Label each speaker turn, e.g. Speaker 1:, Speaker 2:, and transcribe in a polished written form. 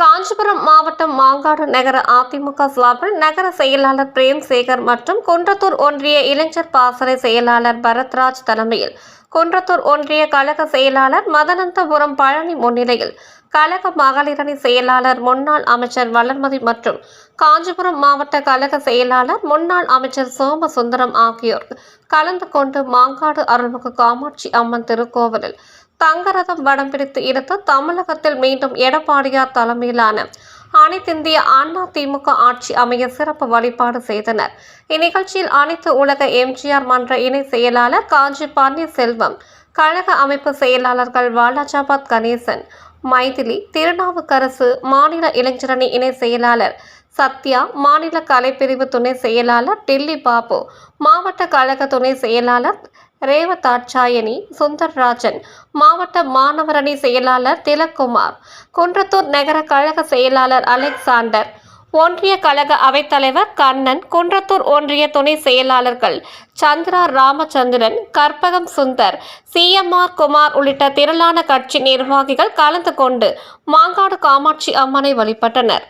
Speaker 1: காஞ்சிபுரம் மாவட்டம் மாங்காடு நகர அதிமுக சார்பில் நகர செயலாளர் பிரேம்சேகர் மற்றும் குன்றத்தூர் ஒன்றிய இளைஞர் பாசறை செயலாளர் பரத்ராஜ் தலைமையில் குன்றத்தூர் ஒன்றிய கழக செயலாளர் மதனந்தபுரம் பழனி முன்னிலையில் கழக மகளிரணி செயலாளர் முன்னாள் அமைச்சர் வளர்மதி மற்றும் காஞ்சிபுரம் மாவட்ட கழக செயலாளர் முன்னாள் அமைச்சர் சோமசுந்தரம் ஆகியோர் கலந்து கொண்டு மாங்காடு அருள்மிகு காமாட்சி அம்மன் திருக்கோவிலில் தங்கரதம் வடம் பிடித்து இழுத்து தமிழகத்தில் மீண்டும் எடப்பாடியார் தலைமையிலான அனைத்திந்திய அண்ணா திமுக ஆட்சி அமைய சிறப்பு வழிபாடு செய்தனர். இந்நிகழ்ச்சியில் அனைத்து உலக எம்ஜிஆர் மன்ற இணை செயலாளர் காஞ்சி பன்னீர்செல்வம், கழக அமைப்பு செயலாளர்கள் வாலாஜாபாத் கணேசன், மைதிலி, திருநாவுக்கரசு, மாநில இளைஞரணி இணை செயலாளர் சத்யா, மாநில கலைப்பிரிவு துணை செயலாளர் டில்லி பாபு, மாவட்ட கழக துணை செயலாளர் ரேவதாட்சாயணி சுந்தர்ராஜன், மாவட்ட மாணவரணி செயலாளர் திலக்குமார், குன்றத்தூர் நகர கழக செயலாளர் அலெக்சாண்டர், ஒன்றிய கழக அவைத்தலைவர் கண்ணன், குன்றத்தூர் ஒன்றிய துணை செயலாளர்கள் சந்திரா ராமச்சந்திரன், கற்பகம் சுந்தர், சிஎம்ஆர் குமார் உள்ளிட்ட திரளான கட்சி நிர்வாகிகள் கலந்து கொண்டு மாங்காடு காமாட்சி அம்மனை வழிபட்டனர்.